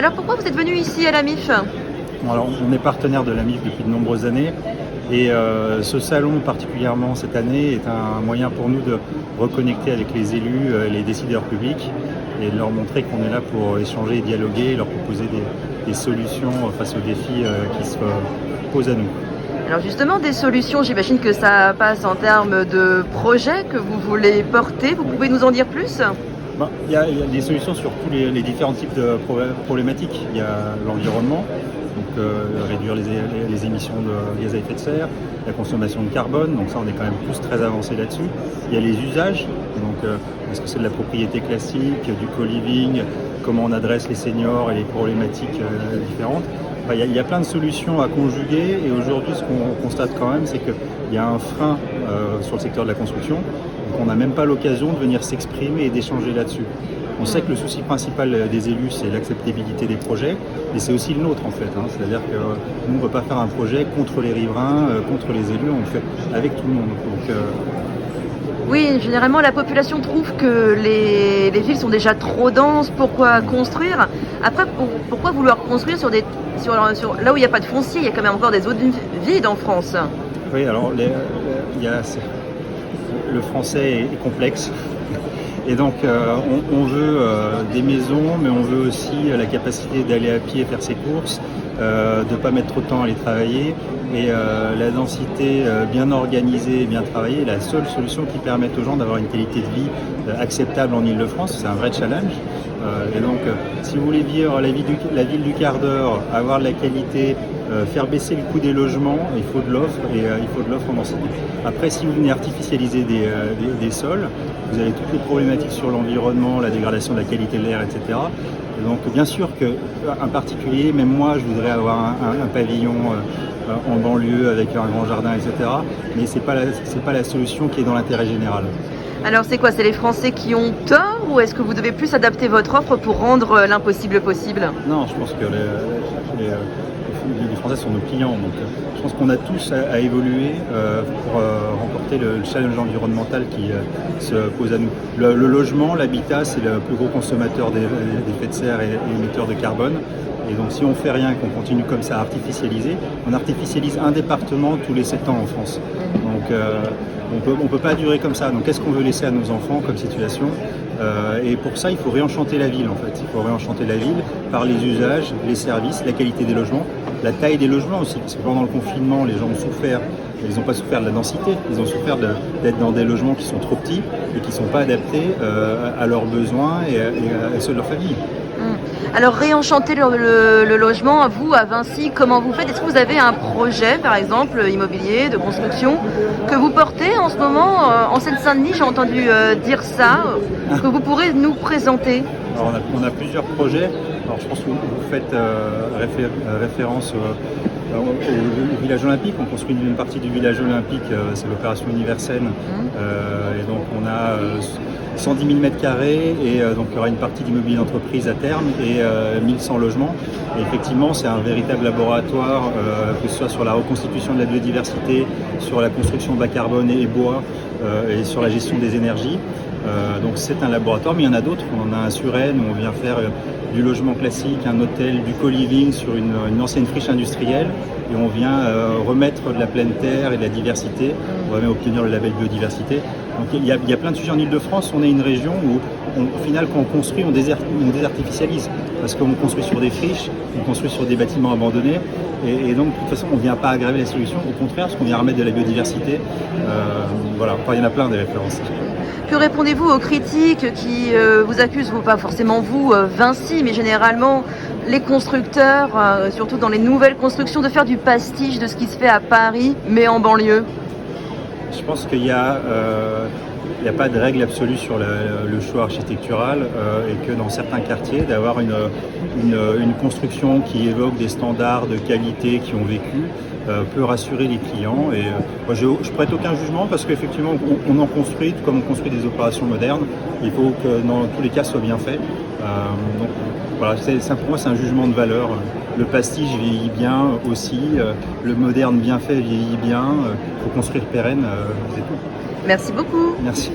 Alors pourquoi vous êtes venu ici à la MIF? Alors, on est partenaire de la MIF depuis de nombreuses années et ce salon particulièrement cette année est un moyen pour nous de reconnecter avec les élus, les décideurs publics et de leur montrer qu'on est là pour échanger et dialoguer et leur proposer des solutions face aux défis qui se posent à nous. Alors justement, des solutions, j'imagine que ça passe en termes de projets que vous voulez porter. Vous pouvez nous en dire plus? Il y a des solutions sur tous les différents types de problématiques. Il y a l'environnement, donc réduire les émissions de gaz à effet de serre, la consommation de carbone, donc ça on est quand même tous très avancés là-dessus. Il y a les usages, donc est-ce que c'est de la propriété classique, du co-living, comment on adresse les seniors et les problématiques différentes. Enfin, il y a plein de solutions à conjuguer et aujourd'hui ce qu'on constate quand même c'est qu'il y a un frein sur le secteur de la construction. Donc on n'a même pas l'occasion de venir s'exprimer et d'échanger là-dessus. On sait que le souci principal des élus, c'est l'acceptabilité des projets, et c'est aussi le nôtre en fait. C'est-à-dire que nous, on ne veut pas faire un projet contre les riverains, contre les élus, on le fait avec tout le monde. Donc, Oui, généralement la population trouve que les villes sont déjà trop denses. Pourquoi construire? Après, pourquoi vouloir construire sur là où il n'y a pas de foncier? Il y a quand même encore des zones vides en France. Oui, alors le français est complexe. Et donc on veut des maisons, mais on veut aussi la capacité d'aller à pied faire ses courses, de ne pas mettre trop de temps à aller travailler. Et la densité bien organisée et bien travaillée est la seule solution qui permette aux gens d'avoir une qualité de vie acceptable en Île-de-France. C'est un vrai challenge. Et donc si vous voulez vivre la ville du quart d'heure, avoir de la qualité, faire baisser le coût des logements, il faut de l'offre et il faut de l'offre en densité. Après, si vous venez artificialiser des sols, vous avez toutes les problématiques sur l'environnement, la dégradation de la qualité de l'air, etc. Et donc bien sûr qu'un particulier, même moi, je voudrais avoir un pavillon en banlieue avec un grand jardin, etc. Mais c'est pas la solution qui est dans l'intérêt général. Alors c'est quoi? C'est les Français qui ont tort ou est-ce que vous devez plus adapter votre offre pour rendre l'impossible possible? Non, je pense que les Français sont nos clients. Donc, je pense qu'on a tous à évoluer pour remporter le challenge environnemental qui se pose à nous. Le logement, l'habitat, c'est le plus gros consommateur d'effets de serre et émetteur de carbone. Et donc si on ne fait rien, qu'on continue comme ça à artificialiser, on artificialise un département tous les 7 ans en France. Donc on peut pas durer comme ça. Donc qu'est-ce qu'on veut laisser à nos enfants comme situation? Et pour ça, il faut réenchanter la ville en fait. Il faut réenchanter la ville par les usages, les services, la qualité des logements, la taille des logements aussi. Parce que pendant le confinement, les gens ont souffert. Ils n'ont pas souffert de la densité, ils ont souffert d'être dans des logements qui sont trop petits et qui ne sont pas adaptés à leurs besoins et à ceux de leur famille. Alors réenchanter le logement, vous à Vinci, comment vous faites? Est-ce que vous avez un projet, par exemple, immobilier, de construction, que vous portez en ce moment en Seine-Saint-Denis? J'ai entendu dire ça, que vous pourrez nous présenter. Alors on a plusieurs projets. Alors je pense que vous faites référence au village olympique. On construit une partie du village olympique, c'est l'opération Universaine. Et donc on a 110 000 m² et donc il y aura une partie d'immobilier d'entreprise à terme et 1100 logements. Et effectivement, c'est un véritable laboratoire, que ce soit sur la reconstitution de la biodiversité, sur la construction bas carbone et bois et sur la gestion des énergies. Donc c'est un laboratoire, mais il y en a d'autres. On en a un sur Rennes où on vient faire du logement classique, un hôtel, du co-living sur une ancienne friche industrielle et on vient remettre de la pleine terre et de la diversité. On va même obtenir le label biodiversité. Donc il y a plein de sujets en Île-de-France. On est une région où au final quand on construit, on désartificialise parce qu'on construit sur des friches, on construit sur des bâtiments abandonnés et donc de toute façon on ne vient pas aggraver la solution, au contraire parce qu'on vient remettre de la biodiversité. Voilà, enfin, il y en a plein des références. Que répondez-vous aux critiques qui vous accusent, pas forcément vous, Vinci, mais généralement les constructeurs, surtout dans les nouvelles constructions, de faire du pastiche de ce qui se fait à Paris, mais en banlieue? Je pense qu'il n'y a pas de règle absolue sur le choix architectural et que dans certains quartiers, d'avoir une construction qui évoque des standards de qualité qui ont vécu peut rassurer les clients. Et moi, je prête aucun jugement parce qu'effectivement, on en construit tout comme on construit des opérations modernes. Il faut que dans tous les cas, soit bien fait. Donc voilà, pour moi, c'est un jugement de valeur. Le pastiche vieillit bien aussi, le moderne bien fait vieillit bien. Il faut construire pérenne, c'est tout. Merci beaucoup. Merci.